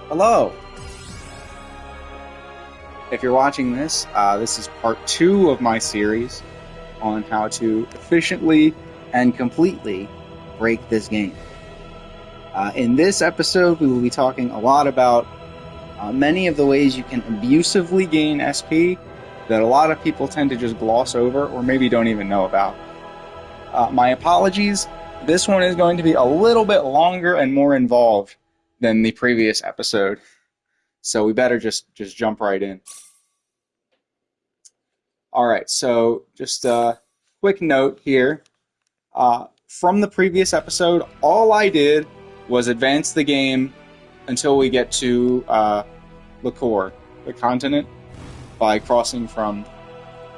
Hello! If you're watching this, this is part 2 of my series on how to efficiently and completely break this game. In this episode, we will be talking a lot about many of the ways you can abusively gain SP that a lot of people tend to just gloss over or maybe don't even know about. My apologies, this one is going to be a little bit longer and more involved than the previous episode, so we better just jump right in. Alright, so just a quick note here. From the previous episode, all I did was advance the game until we get to Laceur, the continent, by crossing from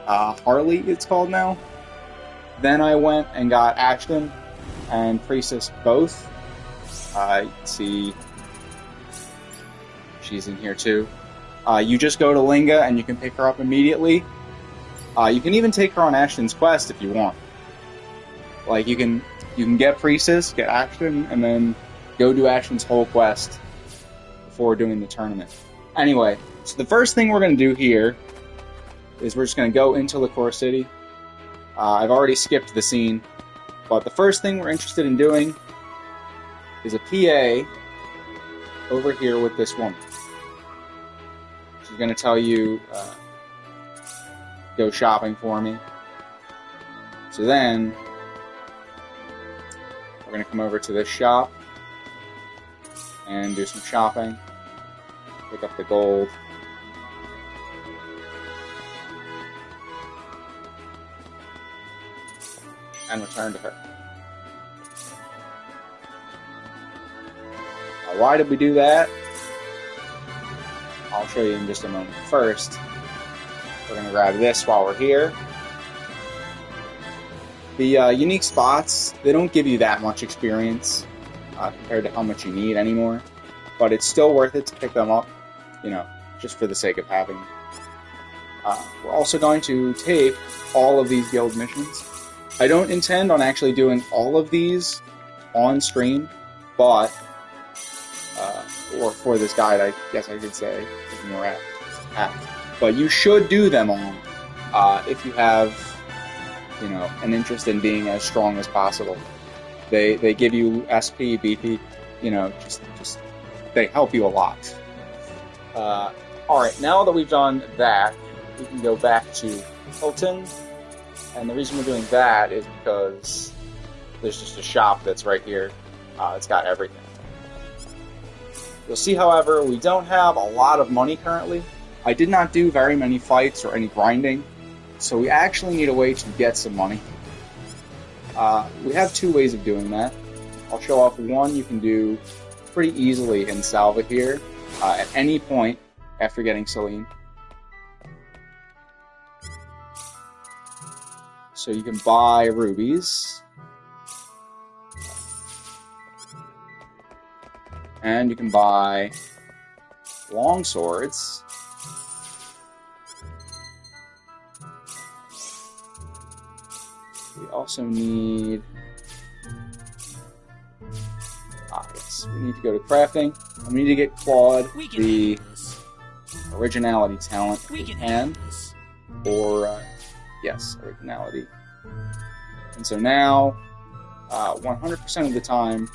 Harley, it's called now. Then I went and got Ashton and Precis both. You can see she's in here too. You just go to Linga and you can pick her up immediately. You can even take her on Ashton's quest if you want. Like you can get Precis, get Ashton, and then go do Ashton's whole quest before doing the tournament. Anyway, so the first thing we're going to do here is we're just going to go into Laceur City. I've already skipped the scene, but the first thing we're interested in doing is a PA over here with this woman. She's going to tell you, go shopping for me. So then, we're going to come over to this shop and do some shopping. Pick up the gold. And return to her. Now, why did we do that? I'll show you in just a moment. First, we're going to grab this while we're here. The unique spots, they don't give you that much experience compared to how much you need anymore, but it's still worth it to pick them up, you know, just for the sake of having them. We're also going to take all of these guild missions. I don't intend on actually doing all of these on stream, but, or for this guide, I guess I could say, but you should do them all if you have, you know, an interest in being as strong as possible. They give you SP, BP, you know, just they help you a lot. Alright, now that we've done that, we can go back to Hilton. And the reason we're doing that is because there's just a shop that's right here. It's got everything. You'll see, however, we don't have a lot of money currently. I did not do very many fights or any grinding, so we actually need a way to get some money. We have two ways of doing that. I'll show off one you can do pretty easily in Salva here, at any point after getting Selene. So you can buy rubies, and you can buy long swords, we also need, yes, we need to go to crafting, and we need to get Claude the originality talent if we can, or yes, originality. And so now, 100% of the time,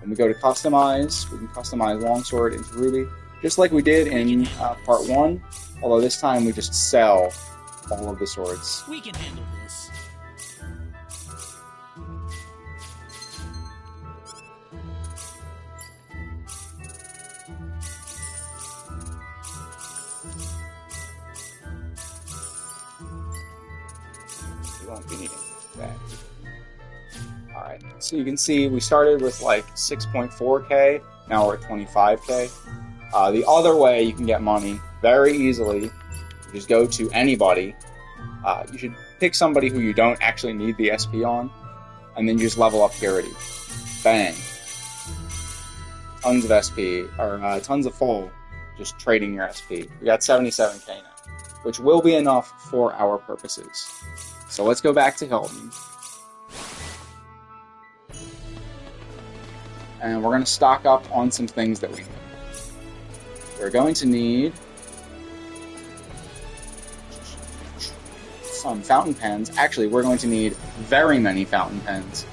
when we go to customize, we can customize longsword into ruby, just like we did in part 1, although this time we just sell all of the swords. We can handle this. We won't be needing that. Alright, so you can see we started with like 6.4k, now we're at 25k. The other way you can get money very easily, you just go to anybody. You should pick somebody who you don't actually need the SP on, and then you just level up purity. Bang. Tons of SP, or tons of full, just trading your SP. We got 77k now, which will be enough for our purposes. So let's go back to Hilton. And we're going to stock up on some things that we need. we're going to need some fountain pens. Actually, we're going to need very many fountain pens.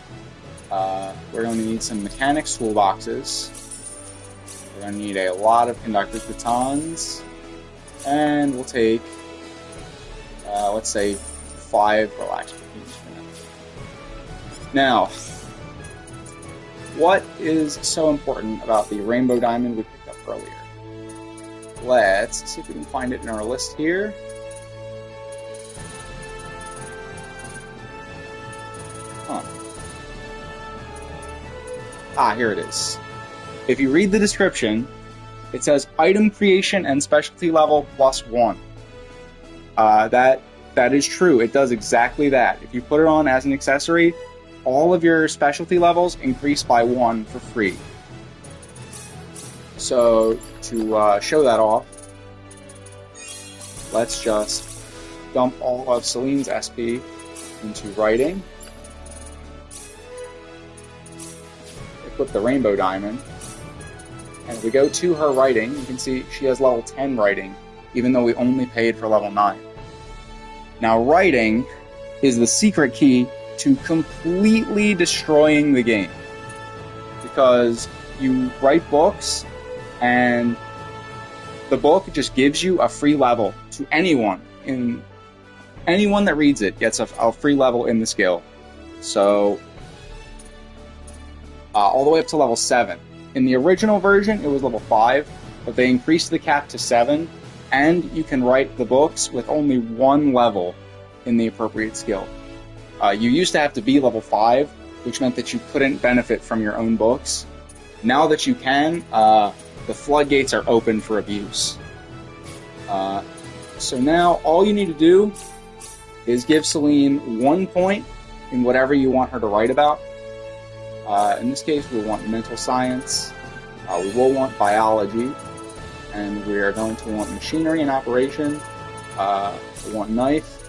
We're going to need some mechanics toolboxes. We're going to need a lot of conductor's batons. And we'll take, let's say, 5 relaxed each for now. Now, what is so important about the rainbow diamond we picked up earlier? Let's see if we can find it in our list here. Here it is. If you read the description, it says item creation and specialty level +1. That is true. It does exactly that. If you put it on as an accessory, all of your specialty levels increase by 1 for free. So, to show that off, let's just dump all of Celine's SP into writing. Equip the rainbow diamond. And if we go to her writing, you can see she has level 10 writing, even though we only paid for level 9. Now, writing is the secret key to completely destroying the game. Because you write books, and the book just gives you a free level to anyone. Anyone that reads it gets a free level in the skill. So, all the way up to level 7. In the original version, it was level 5, but they increased the cap to 7, and you can write the books with only 1 level in the appropriate skill. You used to have to be level 5, which meant that you couldn't benefit from your own books. Now that you can, the floodgates are open for abuse. So now, all you need to do is give Celine 1 point in whatever you want her to write about. In this case, we want mental science, we will want biology, and we are going to want machinery and operation, we want knife,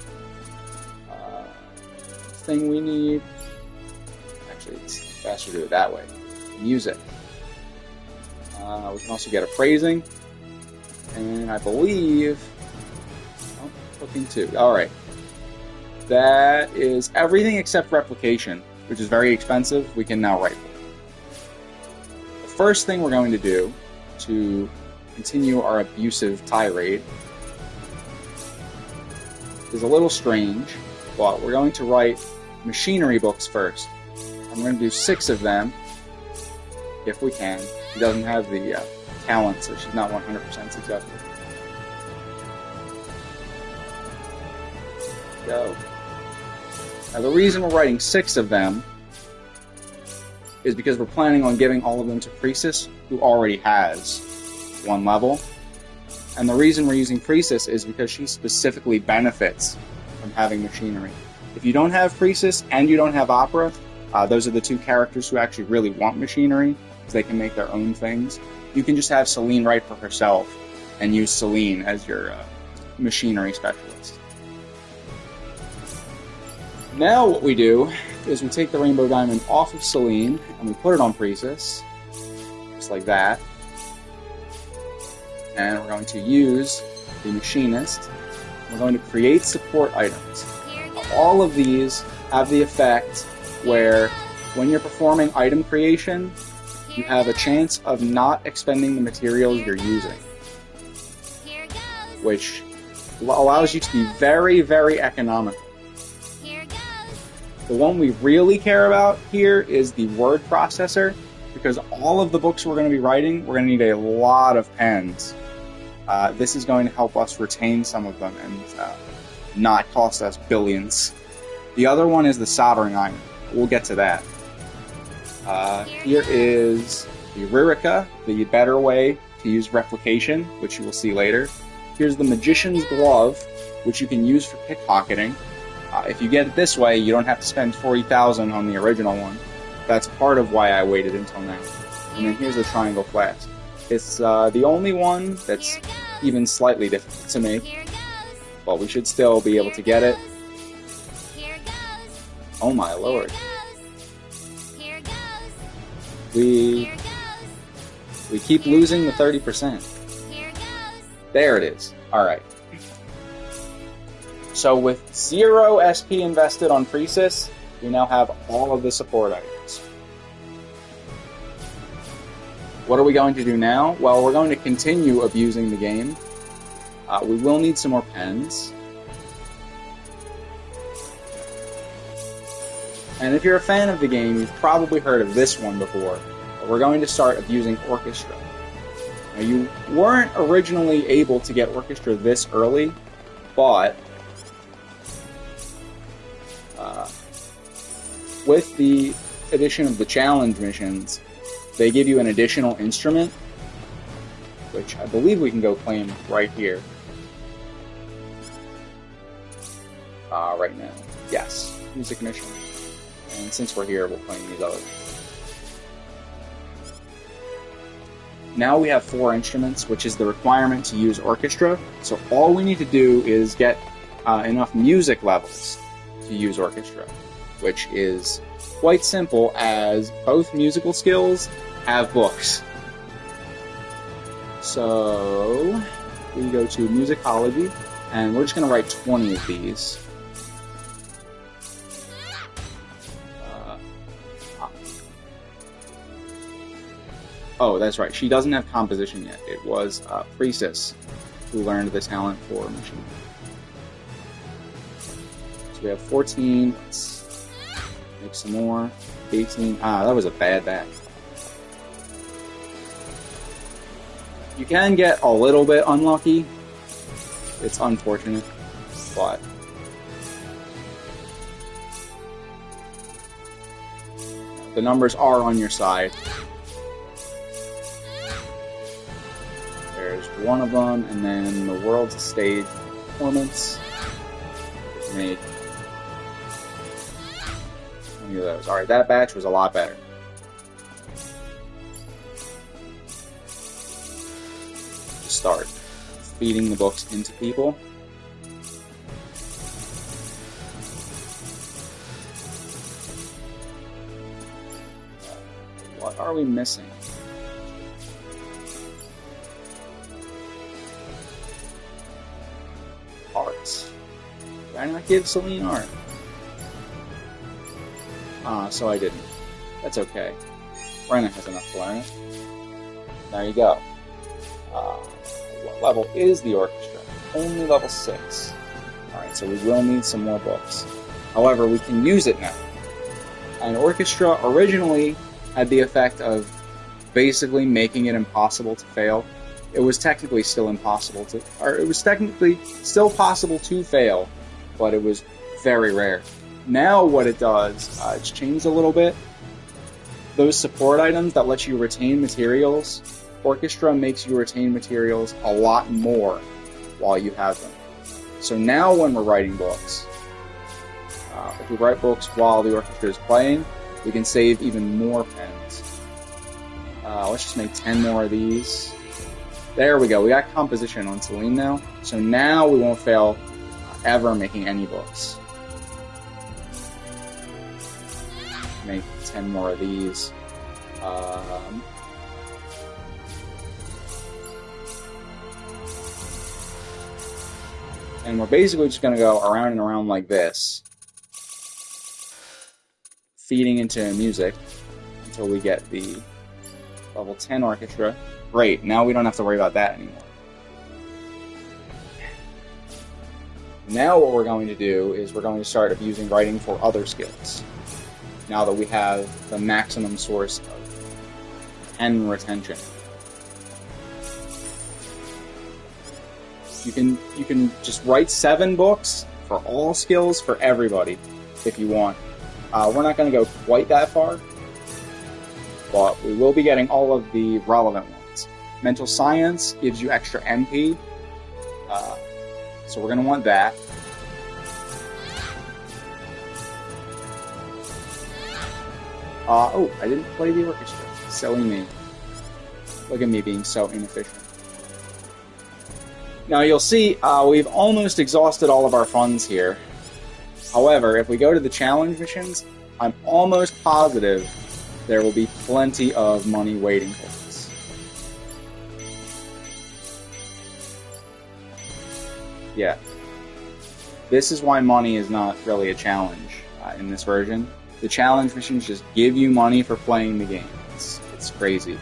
thing we need, actually it's faster to do it that way, music. We can also get appraising, and I believe, cooking too, alright. That is everything except replication, which is very expensive. We can now write. The first thing we're going to do to continue our abusive tirade is a little strange, but we're going to write machinery books first. I'm going to do 6 of them, if we can. She doesn't have the talent, so she's not 100% successful. Go. Now, the reason we're writing 6 of them is because we're planning on giving all of them to Precis, who already has 1 level. And the reason we're using Precis is because she specifically benefits from having machinery. If you don't have Precis and you don't have Opera, those are the 2 characters who actually really want machinery, because they can make their own things. You can just have Celine write for herself and use Celine as your machinery specialist. Now what we do is we take the rainbow diamond off of Celine and we put it on Precis, just like that. And we're going to use the Machinist. We're going to create support items. All of these have the effect where when you're performing item creation, you have a chance of not expending the materials you're using, which allows you to be very, very economical. The one we really care about here is the word processor, because all of the books we're going to be writing, we're going to need a lot of pens. This is going to help us retain some of them and not cost us billions. The other one is the soldering iron. We'll get to that. Here is the Ririka, the better way to use replication, which you will see later. Here's the Magician's Glove, which you can use for pickpocketing. If you get it this way, you don't have to spend 40,000 on the original one. That's part of why I waited until now. And then here's the Triangle Flask. It's the only one that's even slightly difficult to make, but we should still be able to get it. Oh my lord. We keep losing the 30%. There it is. Alright. So with 0 SP invested on Precis, we now have all of the support items. What are we going to do now? Well, we're going to continue abusing the game. We will need some more pens. And if you're a fan of the game, you've probably heard of this one before. But we're going to start abusing Orchestra. Now, you weren't originally able to get Orchestra this early, but with the addition of the challenge missions, they give you an additional instrument, which I believe we can go claim right here. Right now. Yes, music mission. And since we're here, we'll claim these others. Now we have 4 instruments, which is the requirement to use Orchestra. So all we need to do is get enough music levels to use Orchestra, which is quite simple, as both musical skills have books. So we go to musicology, and we're just going to write 20 of these. Oh, that's right. She doesn't have composition yet. It was Precis who learned the talent for machine. So we have 14. Let's make some more. 18. Ah, that was a bad batch. You can get a little bit unlucky. It's unfortunate, but the numbers are on your side. There's one of them, and then the World's Stage Performance. Made 20 of those. Alright, that batch was a lot better. Start feeding the books into people. What are we missing? Art. Did I not give Celine art? So I didn't. That's okay. Brenna has enough to learn it. There you go. What level is the Orchestra? Only level 6. Alright, so we will need some more books. However, we can use it now. And Orchestra originally had the effect of basically making it impossible to fail. It was technically still impossible to... Or it was technically still possible to fail, but it was very rare. Now what it does, it's changed a little bit. Those support items that let you retain materials, Orchestra makes you retain materials a lot more while you have them. So now when we're writing books, if we write books while the Orchestra is playing, we can save even more pens. Let's just make 10 more of these. There we go, we got composition on Celine now. So now we won't fail ever making any books. Make 10 more of these. And we're basically just going to go around and around like this, feeding into music until we get the level 10 Orchestra. Great, now we don't have to worry about that anymore. Now what we're going to do is we're going to start abusing writing for other skills. Now that we have the maximum source of pen retention. You can just write 7 books for all skills for everybody if you want. We're not going to go quite that far, but we will be getting all of the relevant ones. Mental Science gives you extra MP, so we're going to want that. Oh, I didn't play the Orchestra. Silly me. Look at me being so inefficient. Now you'll see we've almost exhausted all of our funds here. However, if we go to the challenge missions, I'm almost positive there will be plenty of money waiting for us. Yeah. This is why money is not really a challenge in this version. The challenge missions just give you money for playing the game. It's crazy.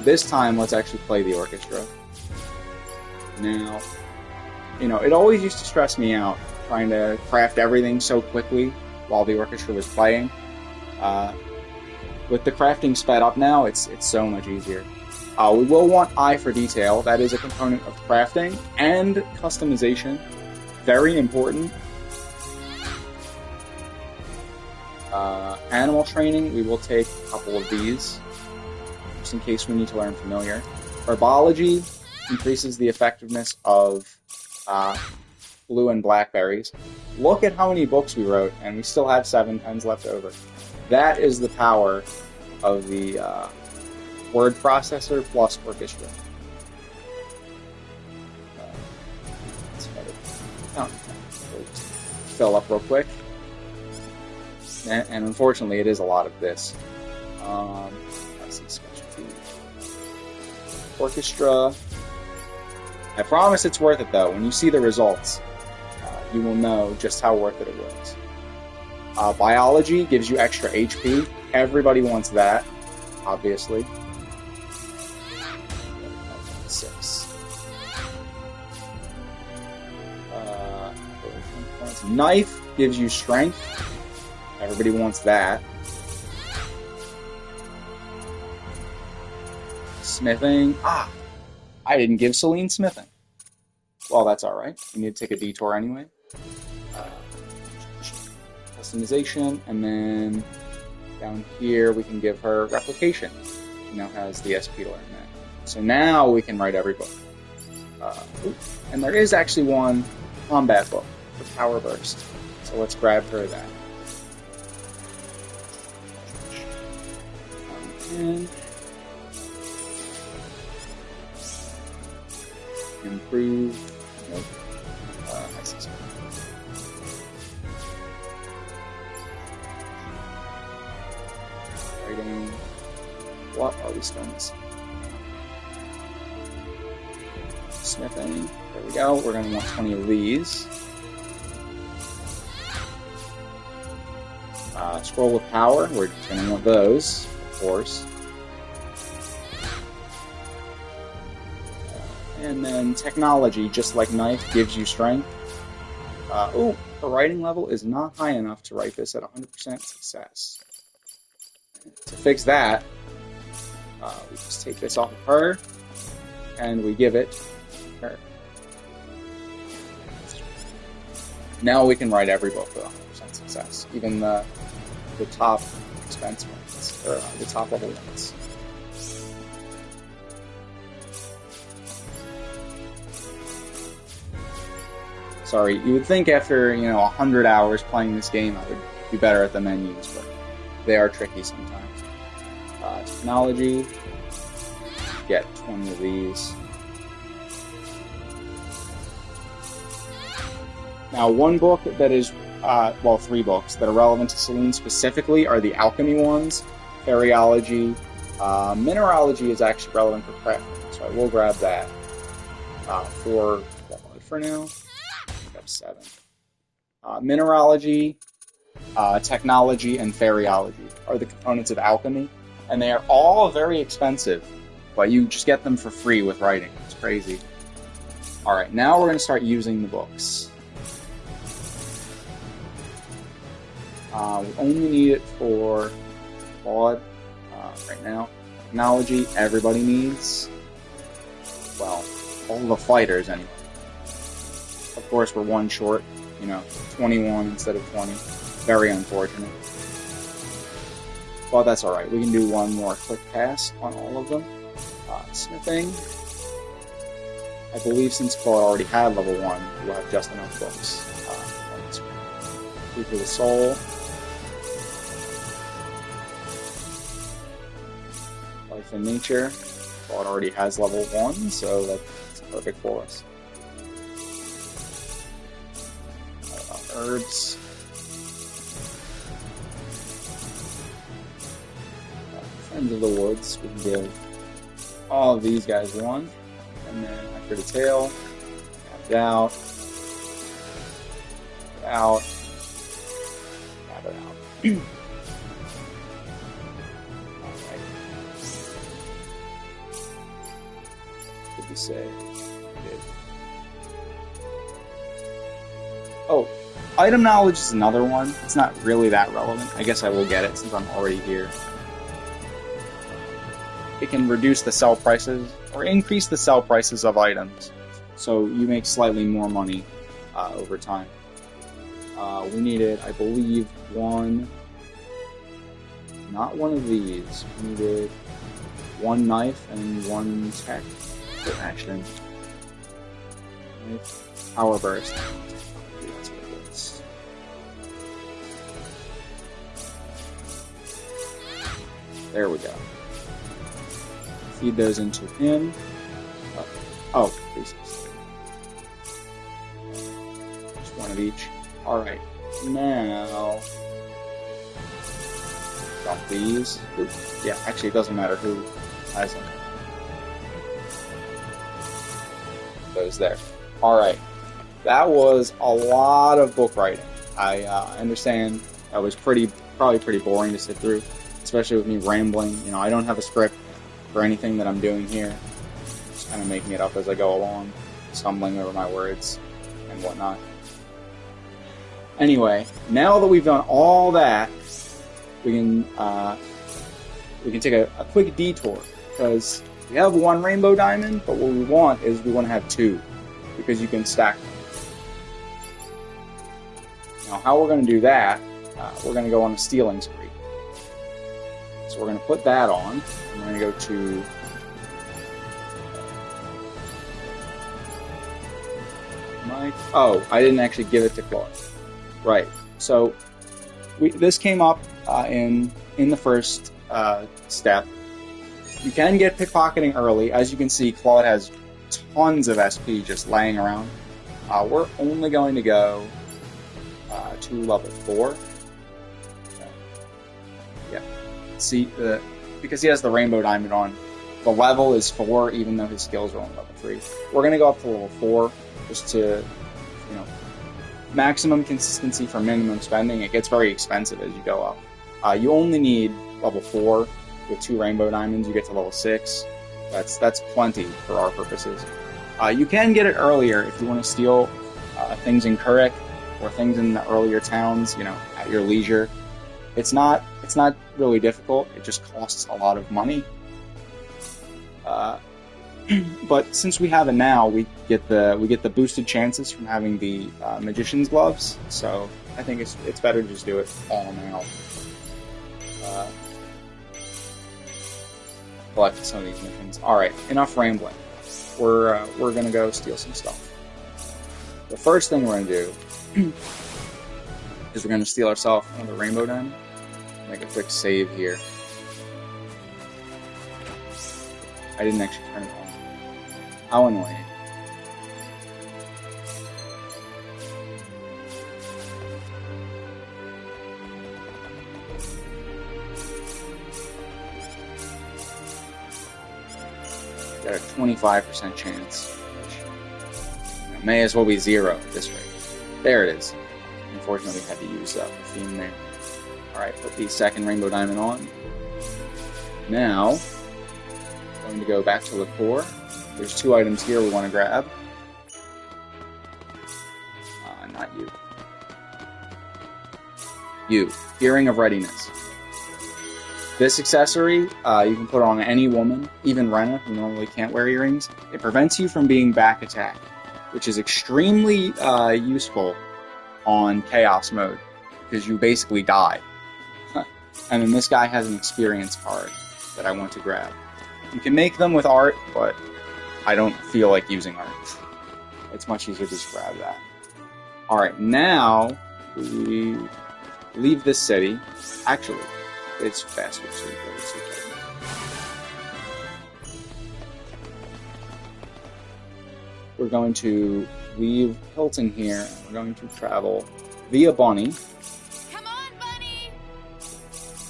This time, let's actually play the orchestra. Now, you know, it always used to stress me out trying to craft everything so quickly while the orchestra was playing. With the crafting sped up now, it's so much easier. We will want eye for detail. That is a component of crafting and customization. Very important. Animal training, we will take a couple of these, just in case we need to learn familiar. Herbology increases the effectiveness of blue and blackberries. Look at how many books we wrote, and we still have 7 pens left over. That is the power of the word processor plus orchestra. Fill up real quick. And unfortunately, it is a lot of this. Let's see, specialty. Orchestra. I promise it's worth it, though. When you see the results, you will know just how worth it was. Biology gives you extra HP. Everybody wants that, obviously. 6. Knife gives you strength. Everybody wants that. Smithing. I didn't give Celine smithing. Well, that's alright. We need to take a detour anyway. Customization, and then down here we can give her replication. She now has the SP to learn that. So now we can write every book. And there is actually one combat book for Power Burst. So let's grab her that. And improve. Nope. Accessory. Writing. What are we still missing? Smithing. There we go. We're going to want 20 of these. Scroll of Power. We're going to want those, of course. And then Technology, just like Knife, gives you strength. The writing level is not high enough to write this at 100% success. To fix that, we just take this off of her, and we give it to her. Now we can write every book with 100% success, even the top expense ones, or the top level ones. Sorry, you would think after 100 hours playing this game I would be better at the menus, but they are tricky sometimes. Technology, get 20 of these. Now, one book that is, 3 books that are relevant to Celine specifically are the alchemy ones. Faerie. Mineralogy is actually relevant for crafting, so I will grab that for now. 7. Mineralogy, Technology, and Faerie are the components of alchemy, and they are all very expensive, but you just get them for free with writing. It's crazy. Alright, now we're going to start using the books. We only need it for Claude right now. Technology, everybody needs. Well, all the fighters anyway. Of course, we're 1 short, 21 instead of 20. Very unfortunate. But that's alright. We can do one more quick pass on all of them. Smithing. I believe since Claude already had level 1, we'll have just enough books. Food for the Soul. Life in Nature. Claude already has level 1, so that's perfect for us. Herbs. Friends of the Woods. We can give all of these guys 1. And then after the tail, Get out. Get out. Gather out. Alright. What did we say? Good. Oh, item knowledge is another one. It's not really that relevant. I guess I will get it since I'm already here. It can reduce the sell prices or increase the sell prices of items, so you make slightly more money over time. We needed, I believe, one. Not one of these. We needed one knife and one tech for action. Knife, power burst. There we go. Feed those into him. Oh, Precis. Just one of each. Alright. Now... drop these. Ooh. Yeah, actually it doesn't matter who has them. Those there. Alright. That was a lot of book writing. I understand that was probably pretty boring to sit through, especially with me rambling. You know, I don't have a script for anything that I'm doing here. Just kind of making it up as I go along, stumbling over my words and whatnot. Anyway, now that we've done all that, we can take a quick detour, because we have one rainbow diamond, but what we want is we want to have two, because you can stack them. Now, how we're going to do that, we're going to go on a stealing spree. So we're going to put that on. I'm going to go to Mike. Oh, I didn't actually give it to Claude. Right. So this came up in the first step. You can get pickpocketing early. As you can see, Claude has tons of SP just laying around. We're only going to go to level 4. Yeah. See, because he has the rainbow diamond on, the level is 4, even though his skills are only level 3. We're going to go up to level 4 just to, you know, maximum consistency for minimum spending. It gets very expensive as you go up. You only need level 4 with 2 rainbow diamonds. You get to level 6. That's plenty for our purposes. You can get it earlier if you want to steal things in Kurek or things in the earlier towns, you know, at your leisure. It's not really difficult. It just costs a lot of money. But since we have it now, we get the boosted chances from having the magician's gloves. So I think it's better to just do it all now. Collect some of these missions. All right, enough rambling. We're gonna go steal some stuff. The first thing we're gonna do is we're gonna steal ourselves another rainbow diamond. Make a quick save here. I didn't actually turn it on. How annoying. Got a 25% chance, which may as well be 0 at this rate. There it is. Unfortunately, had to use the theme there. Alright, put the second rainbow diamond on. Now, going to go back to Laceur. There's 2 items here we want to grab. Not you. You. Earring of Readiness. This accessory, you can put on any woman, even Rena, who normally can't wear earrings. It prevents you from being back attacked, which is extremely useful on Chaos mode, because you basically die. And then this guy has an experience card that I want to grab. You can make them with art, but I don't feel like using art. It's much easier to just grab that. Alright, now we leave this city. Actually, it's faster to go to city. We're going to leave Hilton here, and we're going to travel via Bunny. Come on, Bunny!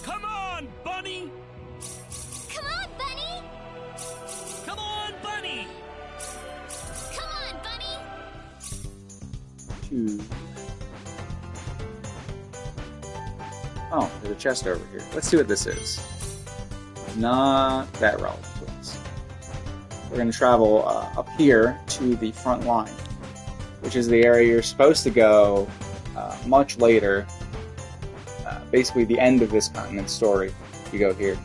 Come on, Bunny! Come on, Bunny! Come on, Bunny! Come on, Bunny! 2. Oh, there's a chest over here. Let's see what this is. Not that relevant to us. We're going to travel up here to the front line, which is the area you're supposed to go much later. Basically the end of this continent's story, you go here.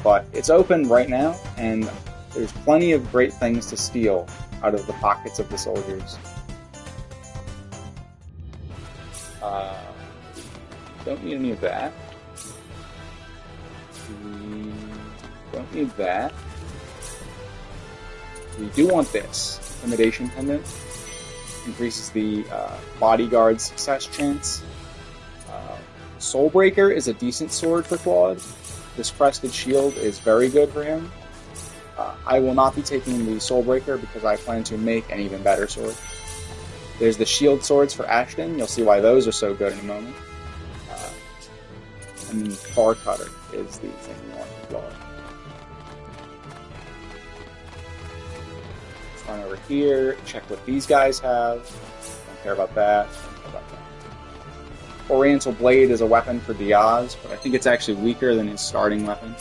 But it's open right now, and there's plenty of great things to steal out of the pockets of the soldiers. Don't need any of that. We don't need that. We do want this. Intimidation Pendant. Increases the bodyguard's success chance. Soulbreaker is a decent sword for Claude. This crested shield is very good for him. I will not be taking the Soulbreaker because I plan to make an even better sword. There's the shield swords for Ashton. You'll see why those are so good in a moment. And Far Cutter is the thing you want for Claude. Let's run over here, check what these guys have. Don't care about that. Don't care about that. Oriental Blade is a weapon for Diaz, but I think it's actually weaker than his starting weapon.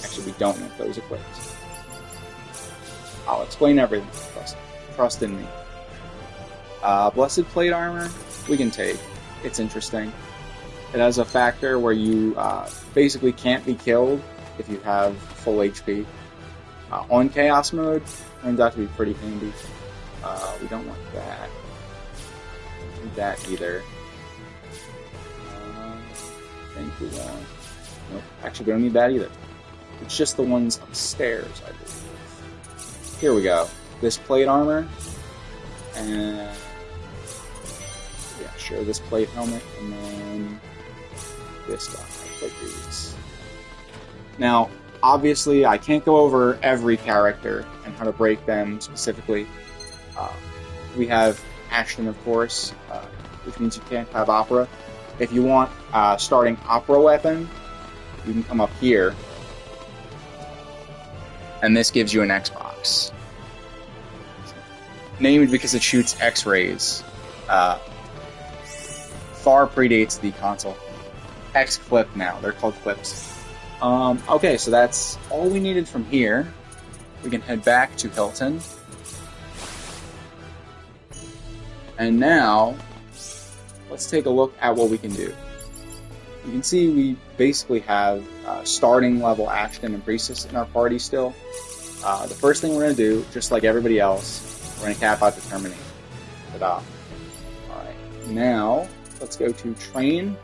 Actually, we don't want those equipped. I'll explain everything. Trust in me. Blessed Plate Armor, we can take. It's interesting. It has a factor where you basically can't be killed if you have full HP. On Chaos Mode, turns out to be pretty handy. We don't want that. Don't need that either. I think we want... Nope, actually we don't need that either. It's just the ones upstairs, I believe. Here we go. This plate armor, and yeah, sure, this plate helmet, and then this guy, like these. Now, obviously, I can't go over every character and how to break them specifically. We have Ashton, of course, which means you can't have Opera. If you want starting Opera weapon, you can come up here, and this gives you an Xbox. Named because it shoots X-rays. Far predates the console. X-Clip now. They're called clips. Okay, so that's all we needed from here. We can head back to Hilton. And now, let's take a look at what we can do. You can see we basically have starting level Ashton and Precis in our party still. The first thing we're going to do, just like everybody else, we're going to cap out the Terminate. Ta-da. Alright, now let's go to Train,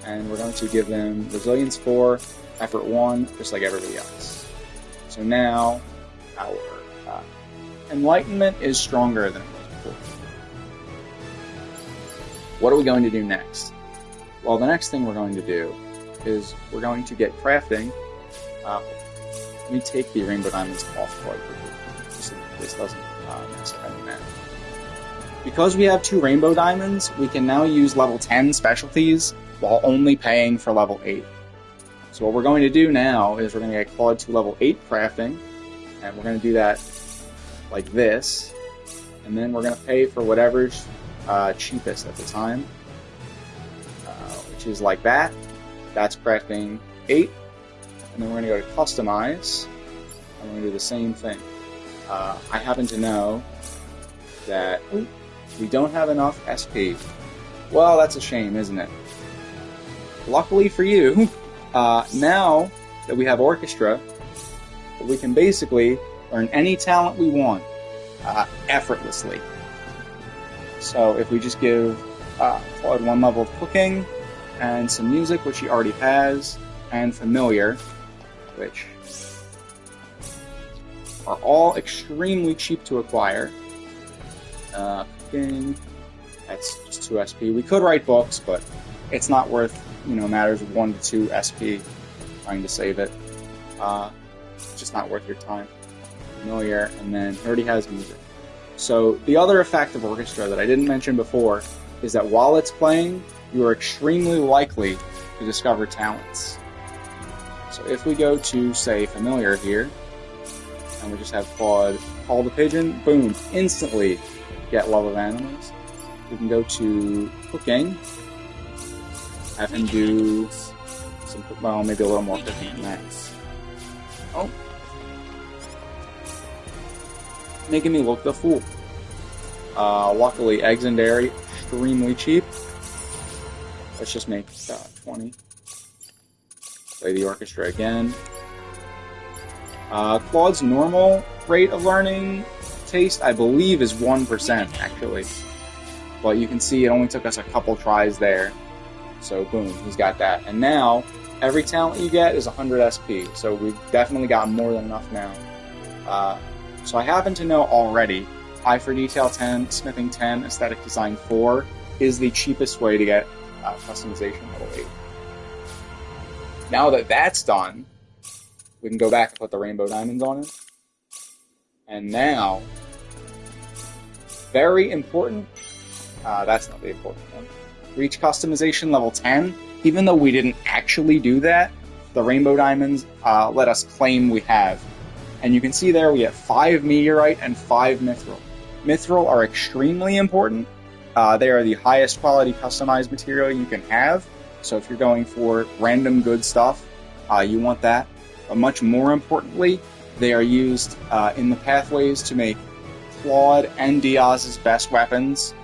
and we're going to give them Resilience 4, Effort 1, just like everybody else. So now, our Enlightenment is stronger than it was before. What are we going to do next? Well, the next thing we're going to do is we're going to get crafting. Let me take the Rainbow Diamonds off quite quickly, so this doesn't mess up any math. Because we have 2 Rainbow Diamonds, we can now use level 10 specialties while only paying for level 8. So what we're going to do now is we're going to get Claude to level 8 crafting, and we're going to do that like this, and then we're going to pay for whatever's cheapest at the time, which is like that. That's crafting 8, and then we're going to go to Customize, and we're going to do the same thing. I happen to know that we don't have enough SP. Well, that's a shame, isn't it? Luckily for you, now that we have Orchestra, we can basically learn any talent we want effortlessly. So if we just give Claude 1 level of cooking, and some music, which he already has, and familiar, which are all extremely cheap to acquire. Cooking, that's just 2 SP. We could write books, but it's not worth, matters of 1 to 2 SP trying to save it. It's just not worth your time. Familiar, and then he already has music. So the other effect of Orchestra that I didn't mention before is that while it's playing, you are extremely likely to discover talents. So if we go to, say, Familiar here, and we just have Claude call the pigeon, boom, instantly get love of animals. We can go to cooking. Have him do some, well, maybe a little more cooking than that. Oh. Making me look the fool. Luckily, eggs and dairy, extremely cheap. Let's just make 20. Play the orchestra again. Claude's normal rate of learning taste, I believe, is 1%, actually. But you can see it only took us a couple tries there. So, boom, he's got that. And now, every talent you get is 100 SP, so we've definitely got more than enough now. So I happen to know already, Eye for Detail 10, Smithing 10, Aesthetic Design 4 is the cheapest way to get customization level 8. Now that that's done, we can go back and put the rainbow diamonds on it. And now, very important, that's not the important one, reach customization level 10. Even though we didn't actually do that, the rainbow diamonds let us claim we have. And you can see there we get 5 meteorite and 5 mithril. Mithril are extremely important. They are the highest quality customized material you can have. So if you're going for random good stuff, you want that. But much more importantly, they are used in the pathways to make Claude and Diaz's best weapons.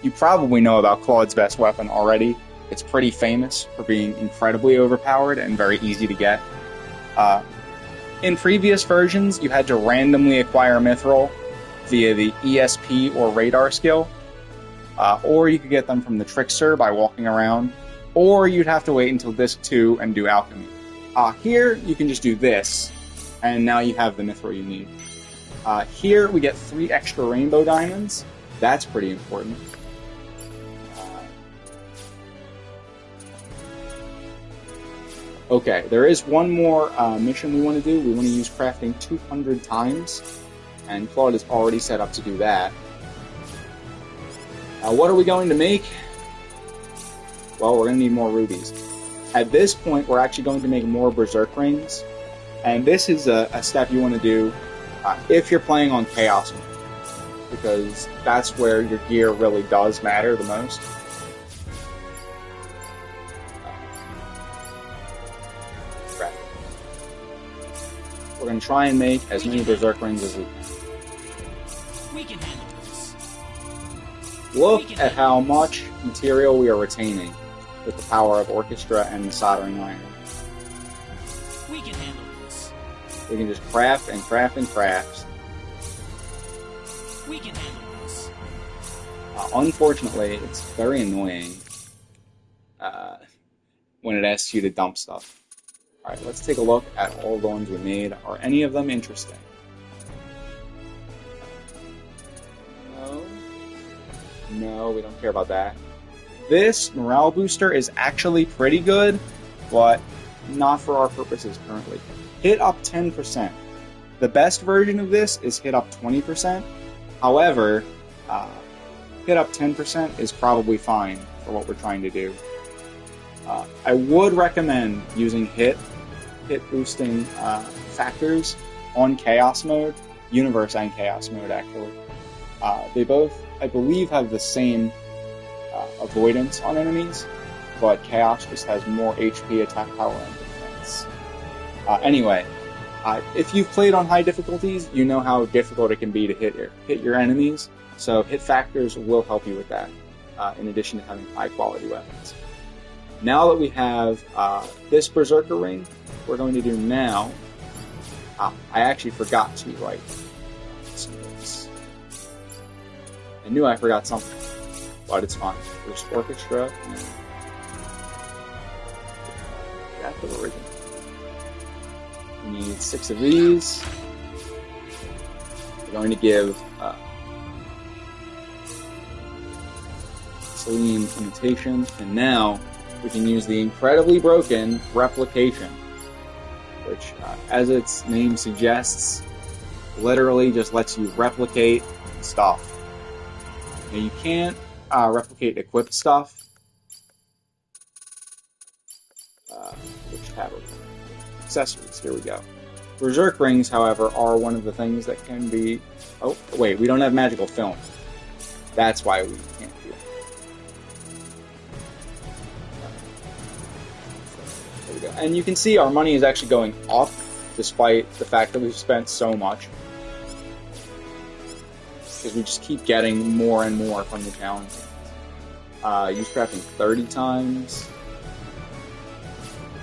You probably know about Claude's best weapon already. It's pretty famous for being incredibly overpowered and very easy to get. In previous versions, you had to randomly acquire Mithril via the ESP or radar skill, or you could get them from the Trickster by walking around, or you'd have to wait until Disc 2 and do Alchemy. Here, you can just do this, and now you have the Mithril you need. Here, we get 3 extra rainbow diamonds. That's pretty important. Okay, there is one more mission we want to do. We want to use crafting 200 times, and Claude is already set up to do that. What are we going to make? Well, we're going to need more rubies. At this point, we're actually going to make more Berserk rings, and this is a step you want to do if you're playing on Chaos mode, because that's where your gear really does matter the most. We're going to try and make as many Berserk rings as we can. We can handle this. Look at how much material we are retaining with the power of Orchestra and the soldering iron. We can handle this. We can just craft and craft and craft. We can handle this. Unfortunately, it's very annoying when it asks you to dump stuff. Alright, let's take a look at all the ones we made. Are any of them interesting? No. No, we don't care about that. This morale booster is actually pretty good, but not for our purposes currently. Hit up 10%. The best version of this is hit up 20%. However, hit up 10% is probably fine for what we're trying to do. I would recommend using hit boosting factors on Chaos mode, Universe and Chaos mode actually. They both, I believe, have the same avoidance on enemies, but Chaos just has more HP, attack power, and defense. Anyway, if you've played on high difficulties, you know how difficult it can be to hit your enemies, so hit factors will help you with that, in addition to having high quality weapons. Now that we have this Berserker ring, we're going to do now... I actually forgot to write some notes. I knew I forgot something, but it's fine. There's Orchestra, and that's the original. We need 6 of these. We're going to give Selene Imitation, and now we can use the incredibly broken Replication, which, as its name suggests, literally just lets you replicate stuff. Now, you can't replicate equipped stuff. Which tab? Accessories, here we go. Berserk rings, however, are one of the things that can be... Oh, wait, we don't have magical film. That's why we can't do it. There we go. And you can see our money is actually going up, despite the fact that we've spent so much. Because we just keep getting more and more from the challenge. Use crafting 30 times.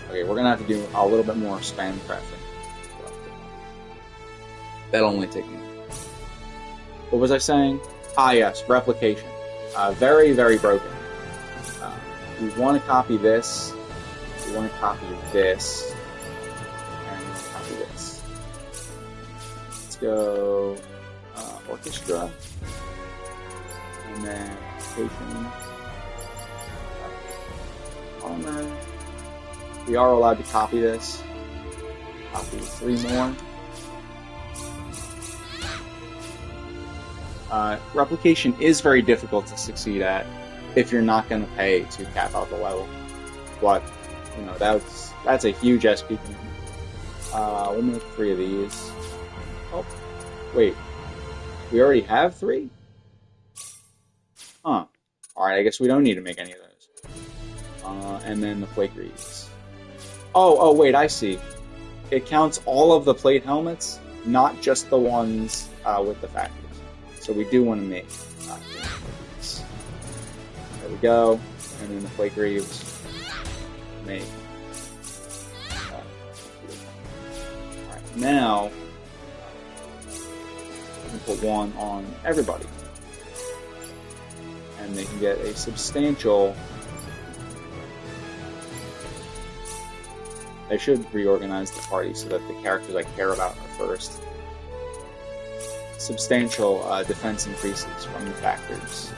Okay, we're gonna have to do a little bit more spam crafting. That'll only take a minute. What was I saying? Ah, yes, replication. Very, very broken. We want to copy this. We want to copy this. And we want to copy this. Let's go Orchestra. And then application. Armor. We are allowed to copy this. Copy 3 more. Replication is very difficult to succeed at if you're not going to pay to cap out the level. But, you know, that's a huge SP commitment. We'll make 3 of these. Oh, wait. We already have 3? Huh. Alright, I guess we don't need to make any of those. And then the plate reeds. Oh, wait, I see. It counts all of the plate helmets, not just the ones with the factories. So we do want to make these. There we go. And then the plate greaves. Make. Alright, now we can put 1 on everybody. And they can get a substantial... I should reorganize the party so that the characters I care about are first. Substantial defense increases from the factors.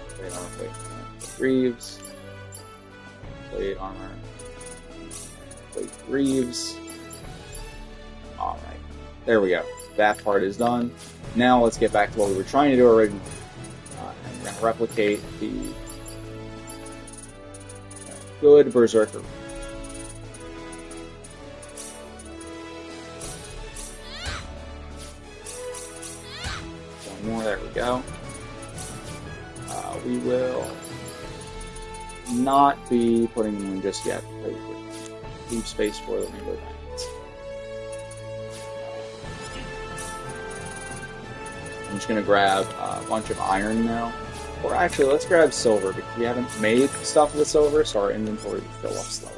Plate armor, plate greaves. Plate armor, plate greaves. Alright, there we go. That part is done. Now let's get back to what we were trying to do originally. And we're going to replicate the good Berserker. More, there we go. We will not be putting them in just yet. Leave space for the rainbow diamonds. I'm just going to grab a bunch of iron now. Or actually, let's grab silver, because we haven't made stuff with silver, so our inventory will fill up slowly.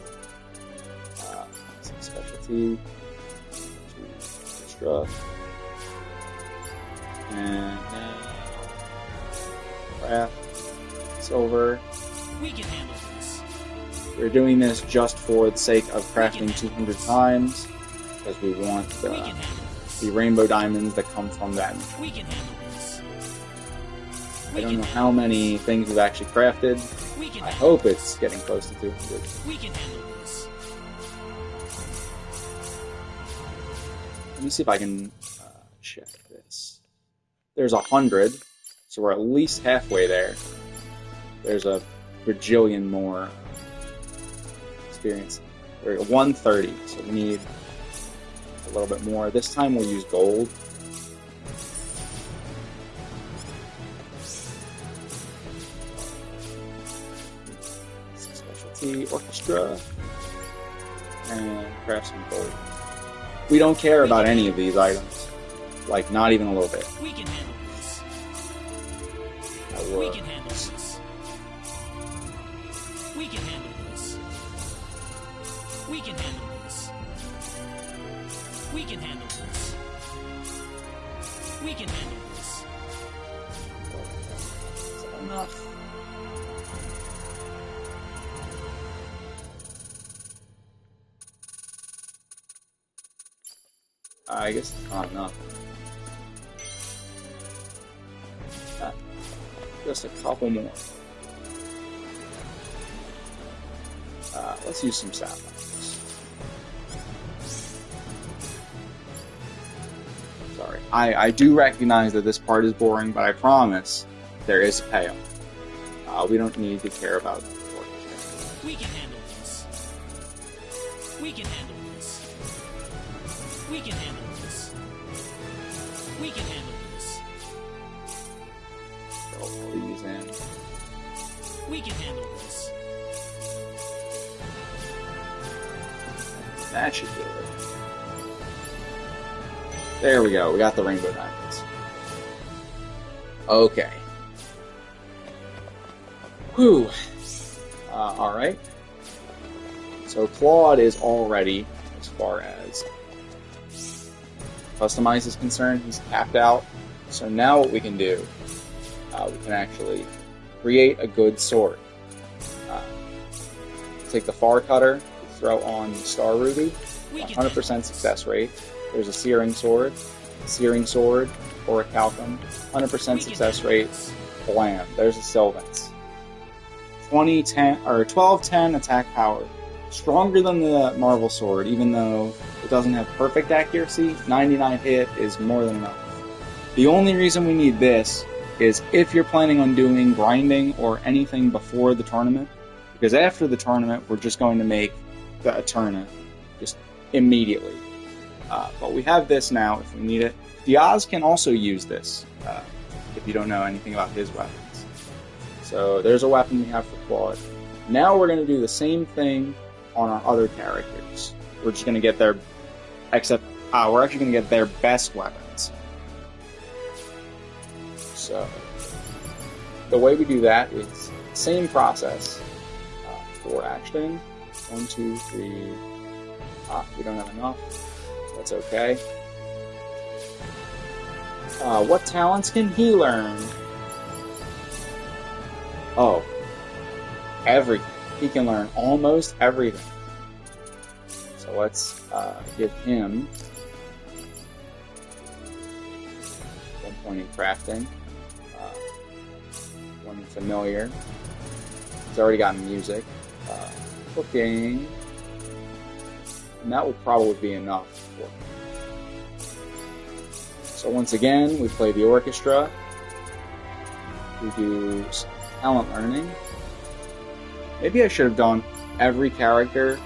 Some specialty. Extra. And craft silver. We can handle this. We're doing this just for the sake of crafting 200 times, because we want the rainbow diamonds that come from that. We can handle this. I don't know how many things we've actually crafted. I hope it's getting close to 200. We can handle this. Let me see if I can check this. There's 100, so we're at least halfway there. There's a bajillion more experience. There's 130, so we need a little bit more. This time we'll use gold. Specialty, Orchestra, and craft some gold. We don't care about any of these items. Like, not even a little bit. We can handle this. That works. We can handle this. We can handle this. We can handle this. We can handle this. We can handle this. Is that enough? I guess it's not enough. Just a couple more. Let's use some sapphires. Sorry. I do recognize that this part is boring, but I promise there is a payoff. We don't need to care about the We can handle this. We can handle this. We can handle this. We can handle this. Throw these in. We can handle this. That should do it. There we go. We got the rainbow diamonds. Okay. Whew. Alright. So Claude is all ready as far as customize is concerned. He's tapped out. So now what we can do, we can actually create a good sword. Take the far cutter, throw on the star ruby, 100% success rate. There's a searing sword, or a calcum, 100% success rate. Blam. There's a Silvance. 12-10 attack power. Stronger than the Marvel Sword, even though it doesn't have perfect accuracy. 99 hit is more than enough. The only reason we need this is if you're planning on doing grinding or anything before the tournament, because after the tournament we're just going to make the Aeterna just immediately. But we have this now if we need it. Diaz can also use this if you don't know anything about his weapons. So there's a weapon we have for Claude. Now we're going to do the same thing on our other characters. We're just going to get their, we're actually going to get their best weapons. So the way we do that is same process for Ashton. 1, 2, 3. We don't have enough. That's okay. What talents can he learn? Oh, everything. He can learn almost everything. So let's give him 1 point in crafting, 1 in familiar. He's already got music, cooking, and that will probably be enough for him. So once again, we play the orchestra. We do talent learning. Maybe I should have done every character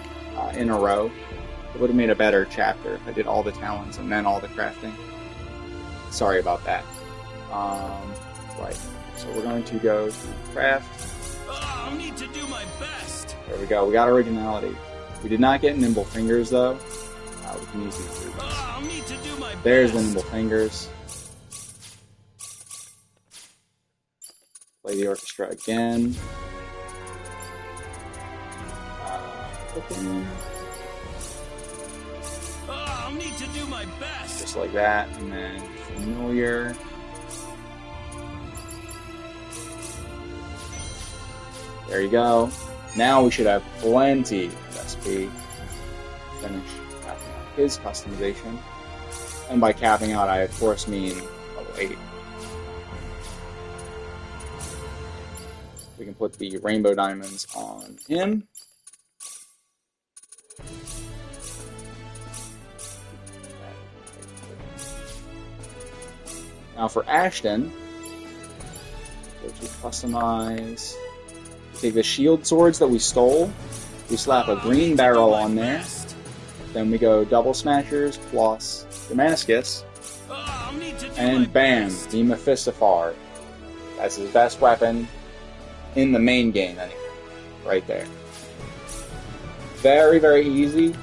in a row. It would have made a better chapter if I did all the talents and then all the crafting. Sorry about that. Right. So we're going to go to craft. I need to do my best. There we go. We got originality. We did not get nimble fingers though. We can use these rubies. I need to do my There's best. the nimble fingers. Play the orchestra again. Cooking. I need to do my best. Just like that, and then familiar. There you go. Now we should have plenty of SP. Finish capping out his customization. And by capping out, I of course mean level 8. We can put the rainbow diamonds on him. Now for Ashton, go to customize. We take the shield swords that we stole. We slap a green barrel on there. Then we go double smashers plus Damascus. And bam, the Mephistophar. That's his best weapon in the main game anyway. Right there. Very, very easy.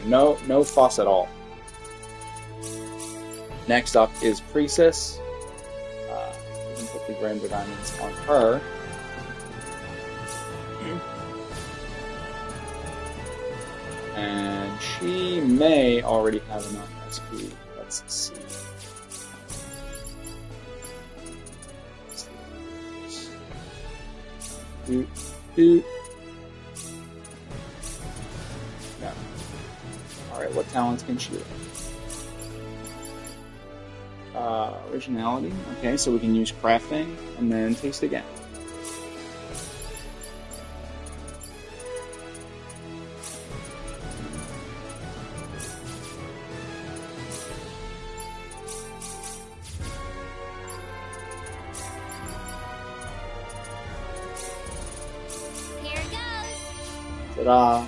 No fuss at all. Next up is Precis. We can put the rainbow diamonds on her. And she may already have enough SP. Let's see. Doot. No. Alright, what talents can she do? Originality. Okay, so we can use crafting and then taste again. Ta-da.